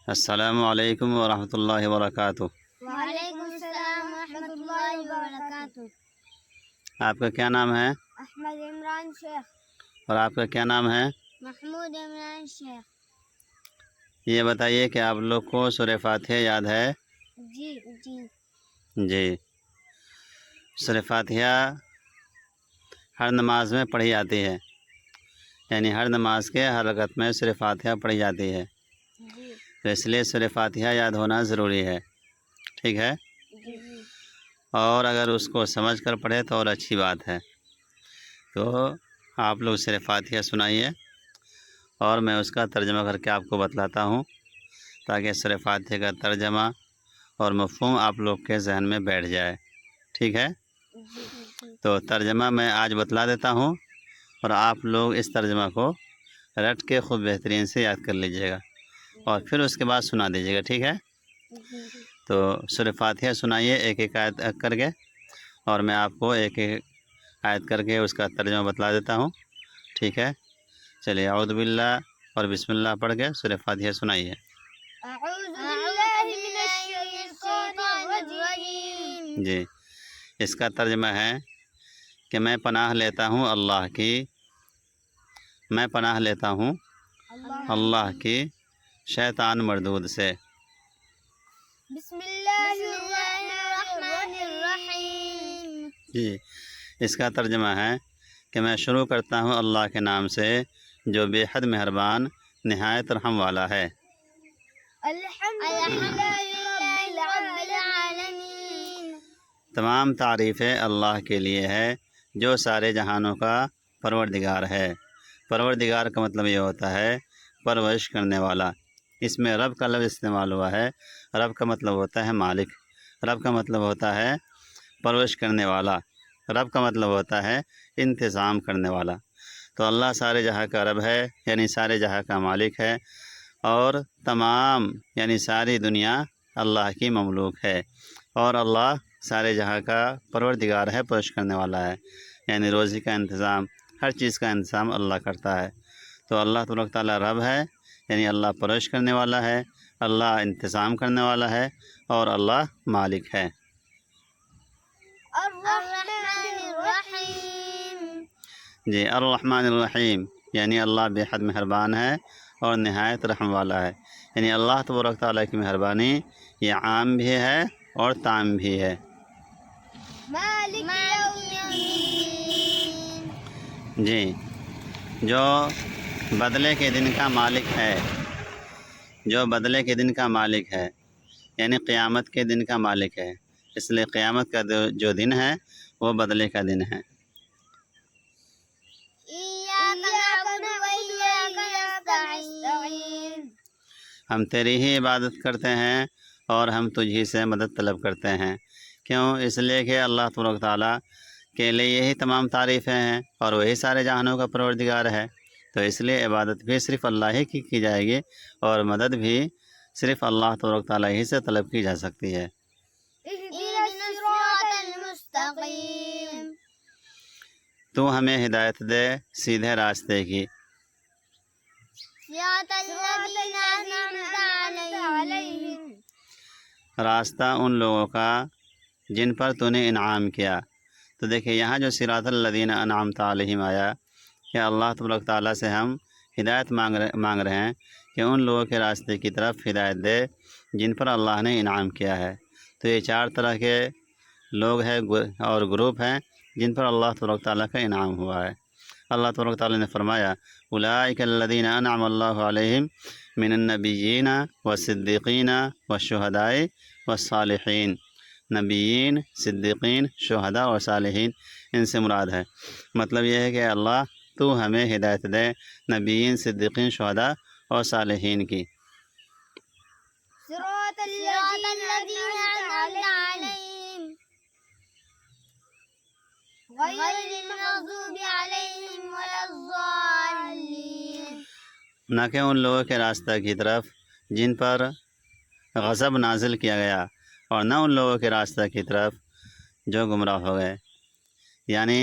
السلام علیکم ورحمۃ اللہ وبرکاتہ۔ وعلیکم السلام ورحمۃ اللہ وبرکاتہ۔ آپ کا کیا نام ہے احمد عمران شیخ۔ اور آپ کا کیا نام ہے؟ محمود عمران شیخ۔ یہ بتائیے کہ آپ لوگ کو سورہ فاتحہ یاد ہے؟ جی جی جی، سورہ فاتحہ ہر نماز میں پڑھی جاتی ہے، یعنی ہر نماز کے ہر رکعت میں سورہ فاتحہ پڑھی جاتی ہے، جی تو اس لیے سورہ فاتحہ یاد ہونا ضروری ہے، ٹھیک ہے؟ جی اور اگر اس کو سمجھ کر پڑھے تو اور اچھی بات ہے۔ تو آپ لوگ سورہ فاتحہ سنائیے اور میں اس کا ترجمہ کر کے آپ کو بتلاتا ہوں، تاکہ سورہ فاتحہ کا ترجمہ اور مفہوم آپ لوگ کے ذہن میں بیٹھ جائے، ٹھیک ہے؟ تو ترجمہ میں آج بتلا دیتا ہوں اور آپ لوگ اس ترجمہ کو رٹ کے خوب بہترین سے یاد کر لیجیے گا اور پھر اس کے بعد سنا دیجیے گا، ٹھیک ہے؟ تو سورہ فاتحہ سنائیے ایک ایک آیت کر کے، اور میں آپ کو ایک ایک آیت کر کے اس کا ترجمہ بتلا دیتا ہوں، ٹھیک ہے؟ چلیے، اعوذ باللہ اور بسم اللہ پڑھ کے سورہ فاتحہ سنائیے۔ اعوذ باللہ من الشیطان الرجیم۔ جی، اس کا ترجمہ ہے کہ میں پناہ لیتا ہوں اللہ کی، میں پناہ لیتا ہوں اللہ کی شیطان مردود سے۔ بسم اللہ الرحمن الرحیم۔ جی، اس کا ترجمہ ہے کہ میں شروع کرتا ہوں اللہ کے نام سے جو بے حد مہربان نہایت رحم والا ہے۔ الحمدللہ رب العالمین۔ تمام تعریفیں اللہ کے لیے ہے جو سارے جہانوں کا پروردگار ہے۔ پروردگار کا مطلب یہ ہوتا ہے پرورش کرنے والا۔ اس میں رب کا لفظ استعمال ہوا ہے۔ رب کا مطلب ہوتا ہے مالک، رب کا مطلب ہوتا ہے پرورش کرنے والا، رب کا مطلب ہوتا ہے انتظام کرنے والا۔ تو اللہ سارے جہاں کا رب ہے، یعنی سارے جہاں کا مالک ہے، اور تمام یعنی ساری دنیا اللہ کی مملوک ہے، اور اللہ سارے جہاں کا پروردگار ہے، پرورش کرنے والا ہے، یعنی روزی کا انتظام، ہر چیز کا انتظام اللہ کرتا ہے۔ تو اللہ تبارک تعالیٰ رب ہے، یعنی اللہ پرورش کرنے والا ہے، اللہ انتظام کرنے والا ہے، اور اللہ مالک ہے۔ الرحمن الرحیم۔ جی، الرحمن الرحیم، یعنی اللہ بے حد مہربان ہے اور نہایت رحم والا ہے، یعنی اللہ تبارک تعالیٰ کی مہربانی یہ عام بھی ہے اور تام بھی ہے۔ مالک یوم الدین۔ جی، جو بدلے کے دن کا مالک ہے، جو بدلے کے دن کا مالک ہے، یعنی قیامت کے دن کا مالک ہے، اس لیے قیامت کا جو دن ہے وہ بدلے کا دن ہے۔ ایاک نعبد و ایاک نستعین۔ ہم تیری ہی عبادت کرتے ہیں اور ہم تجھی سے مدد طلب کرتے ہیں۔ کیوں؟ اس لیے کہ اللہ تبارک تعالیٰ کے لیے یہی تمام تعریفیں ہیں اور وہی سارے جہانوں کا پروردگار ہے، تو اس لیے عبادت بھی صرف اللہ ہی کی جائے گی اور مدد بھی صرف اللہ تبارک تعالیٰ ہی سے طلب کی جا سکتی ہے۔ اہدنا الصراط المستقیم۔ تو ہمیں ہدایت دے سیدھے راستے کی۔ صراط الذین انعمت علیہم۔ راستہ ان لوگوں کا جن پر تو نے انعام کیا۔ تو دیکھیں یہاں جو صراط الذین انعمت علیہم آیا کہ اللہ تبارک تعالیٰ سے ہم ہدایت مانگ رہے ہیں کہ ان لوگوں کے راستے کی طرف ہدایت دے جن پر اللہ نے انعام کیا ہے۔ تو یہ چار طرح کے لوگ ہیں اور گروپ ہیں جن پر اللہ تبارک تعالیٰ کا انعام ہوا ہے۔ اللہ تبارک تعالیٰ نے فرمایا اولئک الذین انعم اللہ علیہم من النبیین والصدیقین والشہداء والصالحین۔ نبیین، صدیقین، شہداء اور صالحین ان سے مراد ہے۔ مطلب یہ ہے کہ اللہ تو ہمیں ہدایت دے نبیین، صدیقین، شہداء اور صالحین کی۔ صراط الذین انعمت علیہم غیر المغضوب علیہم ولا الضالین۔ نہ کہ ان لوگوں کے راستہ کی طرف جن پر غضب نازل کیا گیا، اور نہ ان لوگوں کے راستہ کی طرف جو گمراہ ہو گئے۔ یعنی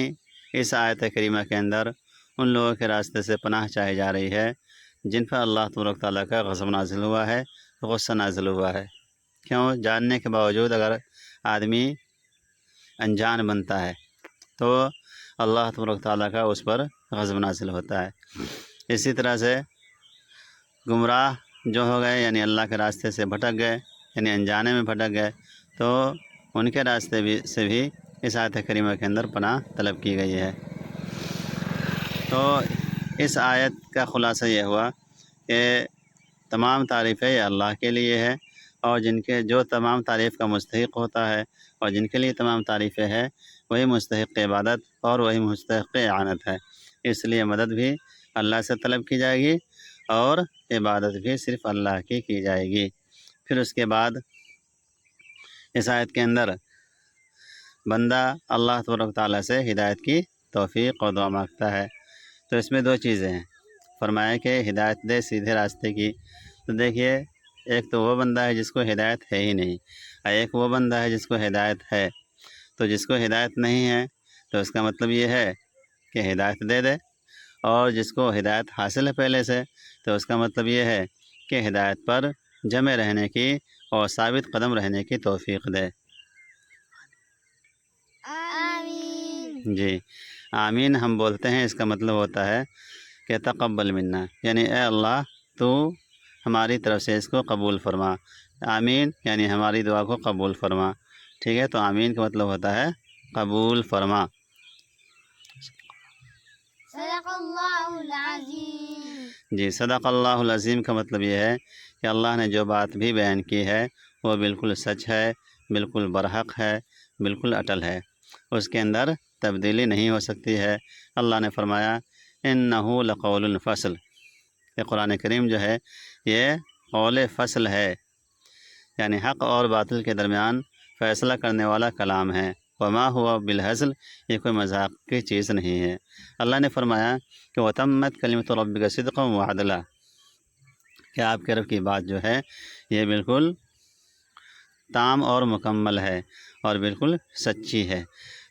اس آیت کریمہ کے اندر ان لوگوں کے راستے سے پناہ چاہی جا رہی ہے جن پر اللہ تبارک تعالیٰ کا غضب نازل ہوا ہے غصہ نازل ہوا ہے۔ کیوں؟ جاننے کے باوجود اگر آدمی انجان بنتا ہے تو اللہ تبارک تعالیٰ کا اس پر غضب نازل ہوتا ہے۔ اسی طرح سے گمراہ جو ہو گئے یعنی اللہ کے راستے سے بھٹک گئے، یعنی انجانے میں بھٹک گئے، تو ان کے راستے سے بھی اس آیت کریمہ کے اندر پناہ طلب کی گئی ہے۔ تو اس آیت کا خلاصہ یہ ہوا کہ تمام تعریفیں یہ اللہ کے لیے ہے، اور جو تمام تعریف کا مستحق ہوتا ہے اور جن کے لیے تمام تعریفیں ہے وہی مستحق عبادت اور وہی مستحق اعانت ہے۔ اس لیے مدد بھی اللہ سے طلب کی جائے گی اور عبادت بھی صرف اللہ کی جائے گی۔ پھر اس کے بعد اس آیت کے اندر بندہ اللہ تبارک تعالیٰ سے ہدایت کی توفیق اور دعا مانگتا ہے۔ تو اس میں دو چیزیں ہیں، فرمایا کہ ہدایت دے سیدھے راستے کی۔ تو دیکھیے، ایک تو وہ بندہ ہے جس کو ہدایت ہے ہی نہیں، اور ایک وہ بندہ ہے جس کو ہدایت ہے۔ تو جس کو ہدایت نہیں ہے تو اس کا مطلب یہ ہے کہ ہدایت دے دے، اور جس کو ہدایت حاصل ہے پہلے سے تو اس کا مطلب یہ ہے کہ ہدایت پر جمع رہنے کی اور ثابت قدم رہنے کی توفیق دے۔ آمین۔ جی، آمین ہم بولتے ہیں، اس کا مطلب ہوتا ہے کہ تقبل منا، یعنی اے اللہ تو ہماری طرف سے اس کو قبول فرما۔ آمین یعنی ہماری دعا کو قبول فرما، ٹھیک ہے؟ تو آمین کا مطلب ہوتا ہے قبول فرما۔ صدق اللہ العظیم۔ جی، صدق اللہ العظیم کا مطلب یہ ہے کہ اللہ نے جو بات بھی بیان کی ہے وہ بالکل سچ ہے، بالکل برحق ہے، بالکل اٹل ہے، اس کے اندر تبدیلی نہیں ہو سکتی ہے۔ اللہ نے فرمایا انہ لقول الفصل، کہ قرآن کریم جو ہے یہ قول فصل ہے، یعنی حق اور باطل کے درمیان فیصلہ کرنے والا کلام ہے۔ وما ہوا بالحزل، یہ کوئی مذاق کی چیز نہیں ہے۔ اللہ نے فرمایا کہ وتمت کلمۃ ربک صدقا وعدلا، کہ آپ کے رب کی بات جو ہے یہ بالکل تام اور مکمل ہے اور بالکل سچی ہے۔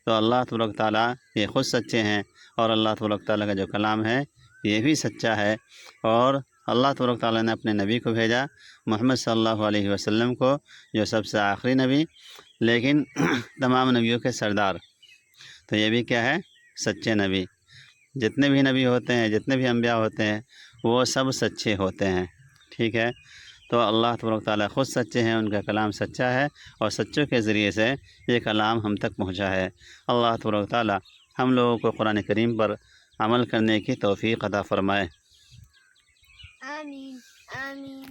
تو اللہ تبارک تعالیٰ یہ خود سچے ہیں، اور اللہ تبارک تعالیٰ کا جو کلام ہے یہ بھی سچا ہے، اور اللہ تبارک تعالیٰ نے اپنے نبی کو بھیجا محمد صلی اللہ علیہ وسلم کو، جو سب سے آخری نبی لیکن تمام نبیوں کے سردار۔ تو یہ بھی کیا ہے؟ سچے نبی۔ جتنے بھی نبی ہوتے ہیں، جتنے بھی انبیاء ہوتے ہیں، وہ سب سچے ہوتے ہیں، ٹھیک ہے؟ تو اللہ تبارک تعالیٰ خود سچے ہیں، ان کا کلام سچا ہے، اور سچوں کے ذریعے سے یہ کلام ہم تک پہنچا ہے۔ اللہ تبارک تعالیٰ ہم لوگوں کو قرآن کریم پر عمل کرنے کی توفیق عطا فرمائے۔ آمین آمین۔